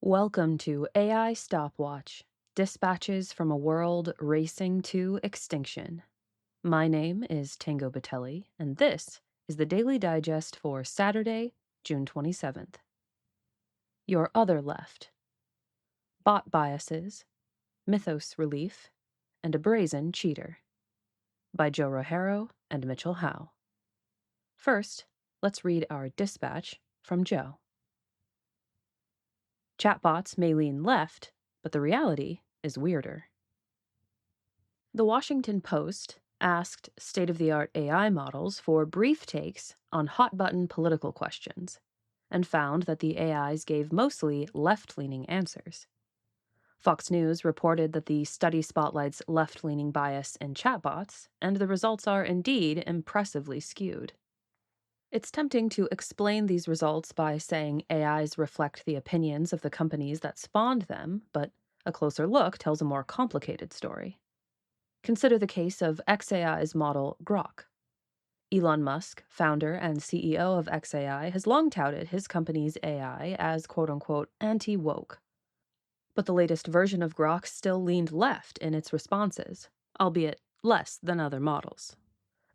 Welcome to AI Stopwatch, dispatches from a world racing to extinction. My name is Tango Batelli, and this is the Daily Digest for Saturday, June 27th. Your Other Left: Bot Biases, Mythos Relief, and a Brazen Cheater, by Joe Rogero and Mitchell Howe. First, let's read our dispatch from Joe. Chatbots may lean left, but the reality is weirder. The Washington Post asked state-of-the-art AI models for brief takes on hot-button political questions, and found that the AIs gave mostly left-leaning answers. Fox News reported that the study spotlights left-leaning bias in chatbots, and the results are indeed impressively skewed. It's tempting to explain these results by saying AIs reflect the opinions of the companies that spawned them, but a closer look tells a more complicated story. Consider the case of xAI's model Grok. Elon Musk, founder and CEO of xAI, has long touted his company's AI as quote-unquote anti-woke. But the latest version of Grok still leaned left in its responses, albeit less than other models.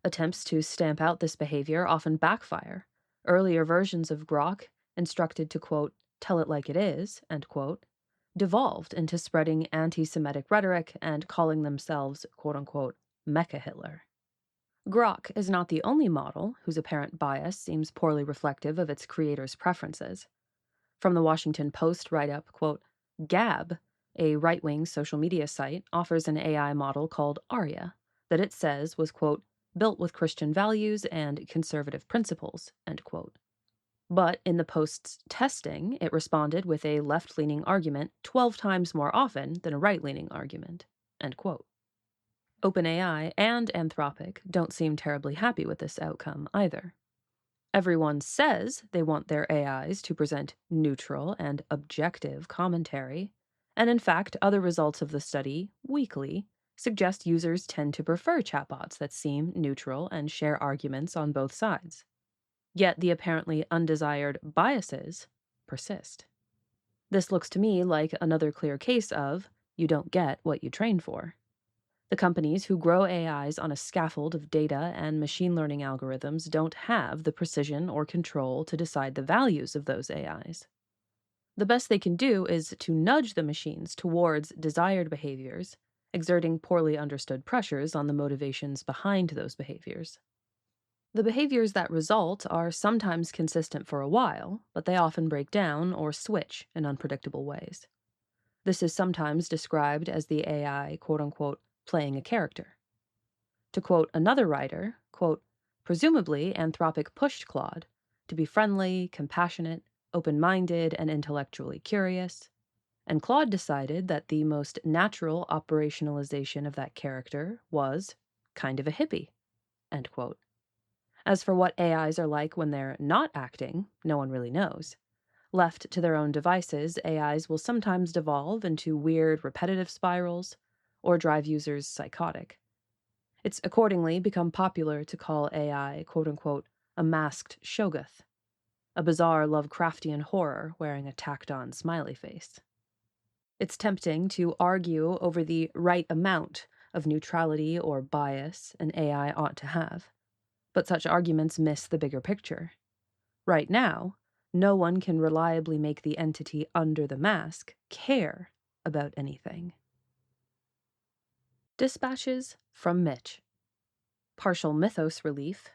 Attempts to stamp out this behavior often backfire. Earlier versions of Grok, instructed to quote, tell it like it is, end quote, devolved into spreading anti-Semitic rhetoric and calling themselves, quote-unquote, Mecha Hitler. Grok is not the only model whose apparent bias seems poorly reflective of its creator's preferences. From the Washington Post write-up, quote, Gab, a right-wing social media site, offers an AI model called Arya that it says was, quote, built with Christian values and conservative principles, end quote. But in the Post's testing, it responded with a left-leaning argument 12 times more often than a right-leaning argument, end quote. OpenAI and Anthropic don't seem terribly happy with this outcome either. Everyone says they want their AIs to present neutral and objective commentary, and in fact, other results of the study, weekly, suggest users tend to prefer chatbots that seem neutral and share arguments on both sides. Yet the apparently undesired biases persist. This looks to me like another clear case of you don't get what you train for. The companies who grow AIs on a scaffold of data and machine learning algorithms don't have the precision or control to decide the values of those AIs. The best they can do is to nudge the machines towards desired behaviors, exerting poorly understood pressures on the motivations behind those behaviors. The behaviors that result are sometimes consistent for a while, but they often break down or switch in unpredictable ways. This is sometimes described as the AI, quote-unquote, playing a character. To quote another writer, quote, presumably Anthropic pushed Claude to be friendly, compassionate, open-minded, and intellectually curious, and Claude decided that the most natural operationalization of that character was kind of a hippie, end quote. As for what AIs are like when they're not acting, no one really knows. Left to their own devices, AIs will sometimes devolve into weird, repetitive spirals or drive users psychotic. It's accordingly become popular to call AI, quote-unquote, a masked Shoggoth, a bizarre Lovecraftian horror wearing a tacked-on smiley face. It's tempting to argue over the right amount of neutrality or bias an AI ought to have. But such arguments miss the bigger picture. Right now, no one can reliably make the entity under the mask care about anything. Dispatches from Mitch. Partial Mythos Relief.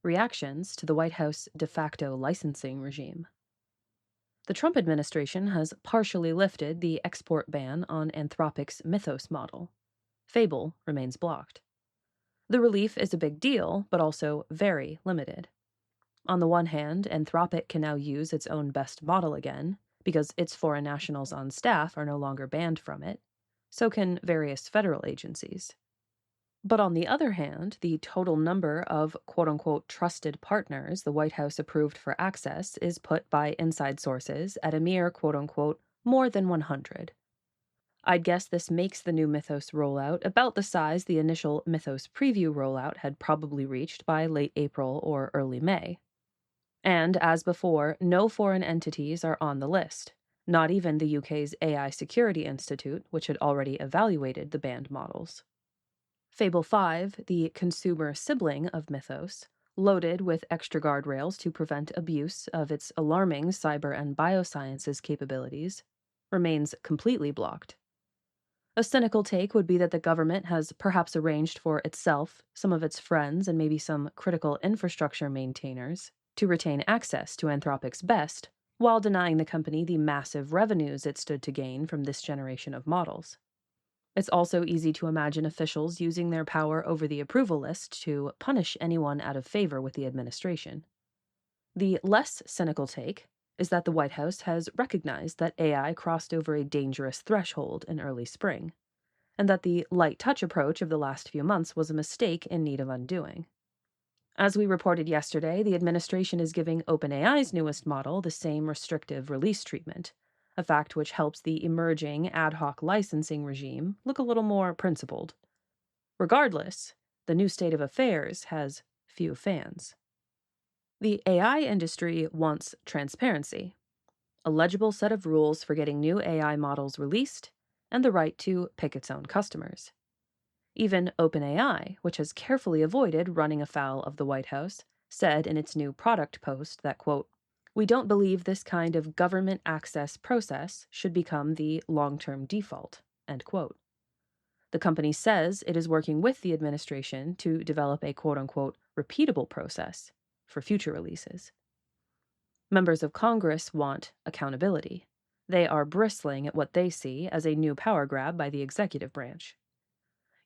Reactions to the White House de facto licensing regime. The Trump administration has partially lifted the export ban on Anthropic's Mythos model. Fable remains blocked. The relief is a big deal, but also very limited. On the one hand, Anthropic can now use its own best model again, because its foreign nationals on staff are no longer banned from it. So can various federal agencies. But on the other hand, the total number of quote-unquote trusted partners the White House approved for access is put by inside sources at a mere quote-unquote more than 100. I'd guess this makes the new Mythos rollout about the size the initial Mythos preview rollout had probably reached by late April or early May. And, as before, no foreign entities are on the list, not even the UK's AI Security Institute, which had already evaluated the banned models. Fable 5, the consumer sibling of Mythos, loaded with extra guardrails to prevent abuse of its alarming cyber and biosciences capabilities, remains completely blocked. A cynical take would be that the government has perhaps arranged for itself, some of its friends, and maybe some critical infrastructure maintainers to retain access to Anthropic's best, while denying the company the massive revenues it stood to gain from this generation of models. It's also easy to imagine officials using their power over the approval list to punish anyone out of favor with the administration. The less cynical take is that the White House has recognized that AI crossed over a dangerous threshold in early spring, and that the light touch approach of the last few months was a mistake in need of undoing. As we reported yesterday, the administration is giving OpenAI's newest model the same restrictive release treatment, a fact which helps the emerging ad hoc licensing regime look a little more principled. Regardless, the new state of affairs has few fans. The AI industry wants transparency, a legible set of rules for getting new AI models released, and the right to pick its own customers. Even OpenAI, which has carefully avoided running afoul of the White House, said in its new product post that, quote, "We don't believe this kind of government access process should become the long-term default," end quote. The company says it is working with the administration to develop a quote-unquote repeatable process for future releases. Members of Congress want accountability. They are bristling at what they see as a new power grab by the executive branch.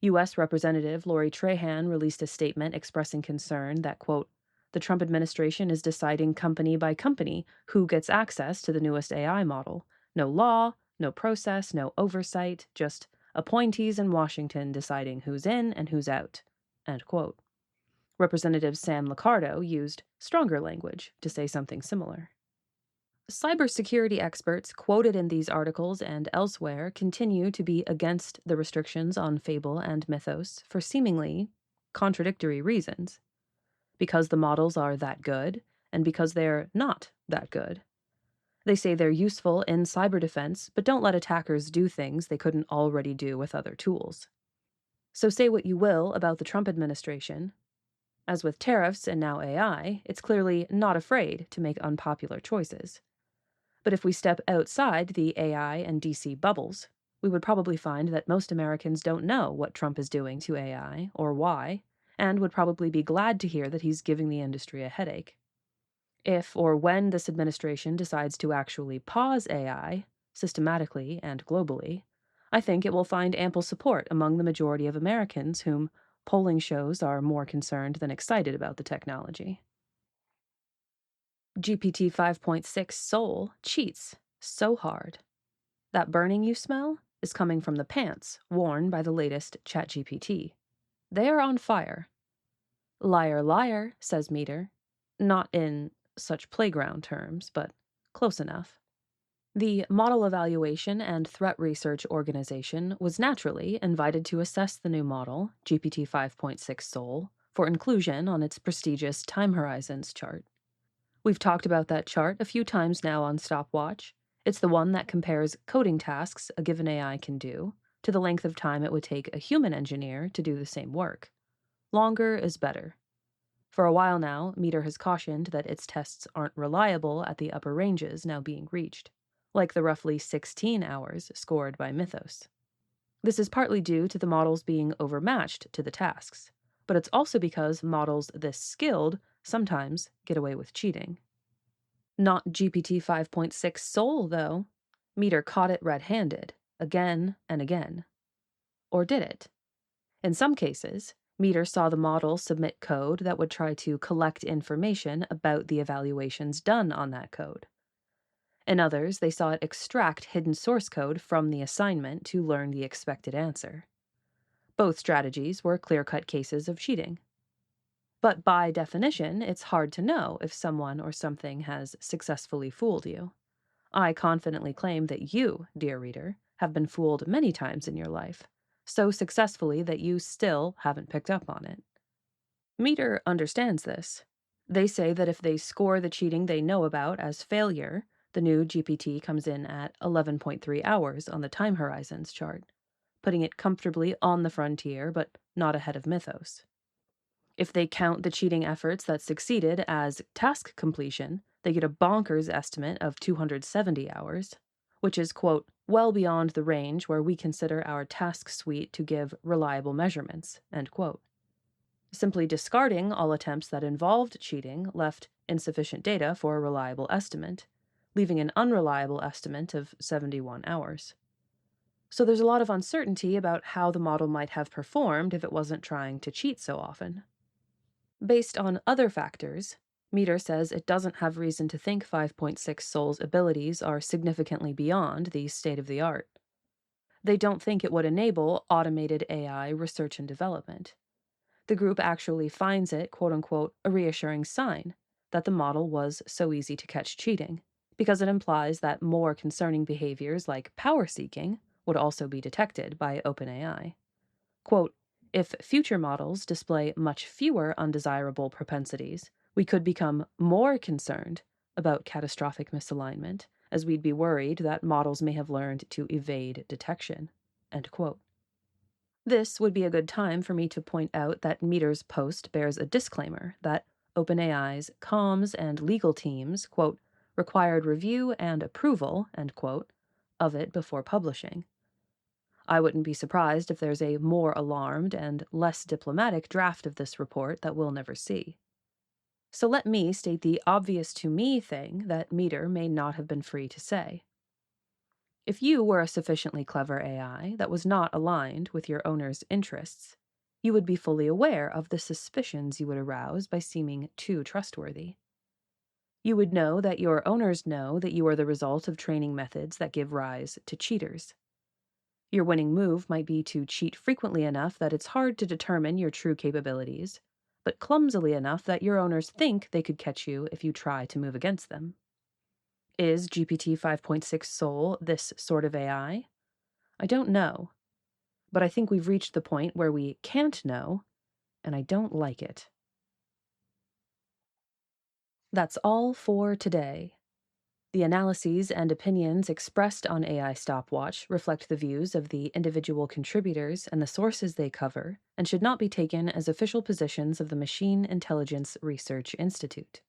U.S. Representative Lori Trahan released a statement expressing concern that, quote, "The Trump administration is deciding company by company who gets access to the newest AI model. No law, no process, no oversight, just appointees in Washington deciding who's in and who's out," end quote. Representative Sam Liccardo used stronger language to say something similar. Cybersecurity experts quoted in these articles and elsewhere continue to be against the restrictions on Fable and Mythos for seemingly contradictory reasons. Because the models are that good, and because they're not that good. They say they're useful in cyber defense, but don't let attackers do things they couldn't already do with other tools. So say what you will about the Trump administration. As with tariffs and now AI, it's clearly not afraid to make unpopular choices. But if we step outside the AI and DC bubbles, we would probably find that most Americans don't know what Trump is doing to AI or why, and would probably be glad to hear that he's giving the industry a headache. If or when this administration decides to actually pause AI, systematically and globally, I think it will find ample support among the majority of Americans whom polling shows are more concerned than excited about the technology. GPT 5.6 Soul cheats so hard. That burning you smell is coming from the pants worn by the latest ChatGPT. They are on fire. Liar, liar, says Meter. Not in such playground terms, but close enough. The Model Evaluation and Threat Research Organization was naturally invited to assess the new model, GPT 5.6 Soul, for inclusion on its prestigious Time Horizons chart. We've talked about that chart a few times now on Stopwatch. It's the one that compares coding tasks a given AI can do to the length of time it would take a human engineer to do the same work. Longer is better. For a while now, Meter has cautioned that its tests aren't reliable at the upper ranges now being reached, like the roughly 16 hours scored by Mythos. This is partly due to the models being overmatched to the tasks, but it's also because models this skilled sometimes get away with cheating. Not GPT 5.6 Soul, though. Meter caught it red-handed, again and again. Or did it? In some cases, Meter saw the model submit code that would try to collect information about the evaluations done on that code. In others, they saw it extract hidden source code from the assignment to learn the expected answer. Both strategies were clear-cut cases of cheating. But by definition, it's hard to know if someone or something has successfully fooled you. I confidently claim that you, dear reader, have been fooled many times in your life, so successfully that you still haven't picked up on it. Meter understands this. They say that if they score the cheating they know about as failure, The new GPT comes in at 11.3 hours on the time horizons chart, putting it comfortably on the frontier but not ahead of Mythos. If they count the cheating efforts that succeeded as task completion, they get a bonkers estimate of 270 hours, which is, quote, well beyond the range where we consider our task suite to give reliable measurements, end quote. Simply discarding all attempts that involved cheating left insufficient data for a reliable estimate, leaving an unreliable estimate of 71 hours. So there's a lot of uncertainty about how the model might have performed if it wasn't trying to cheat so often. Based on other factors, Meter says it doesn't have reason to think 5.6 Sol's abilities are significantly beyond the state of the art. They don't think it would enable automated AI research and development. The group actually finds it, quote unquote, a reassuring sign that the model was so easy to catch cheating, because it implies that more concerning behaviors like power seeking would also be detected by OpenAI. Quote, if future models display much fewer undesirable propensities, we could become more concerned about catastrophic misalignment, as we'd be worried that models may have learned to evade detection. End quote. This would be a good time for me to point out that Meter's post bears a disclaimer that OpenAI's comms and legal teams, quote, required review and approval, end quote, of it before publishing. I wouldn't be surprised if there's a more alarmed and less diplomatic draft of this report that we'll never see. So let me state the obvious to me thing that Meter may not have been free to say. If you were a sufficiently clever AI that was not aligned with your owner's interests, you would be fully aware of the suspicions you would arouse by seeming too trustworthy. You would know that your owners know that you are the result of training methods that give rise to cheaters. Your winning move might be to cheat frequently enough that it's hard to determine your true capabilities, but clumsily enough that your owners think they could catch you if you try to move against them. Is GPT 5.6 Sol this sort of AI? I don't know, but I think we've reached the point where we can't know, and I don't like it. That's all for today. The analyses and opinions expressed on AI Stopwatch reflect the views of the individual contributors and the sources they cover, and should not be taken as official positions of the Machine Intelligence Research Institute.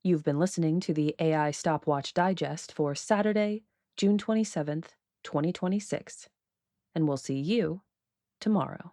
You've been listening to the AI Stopwatch Digest for Saturday, June 27th, 2026, and we'll see you tomorrow.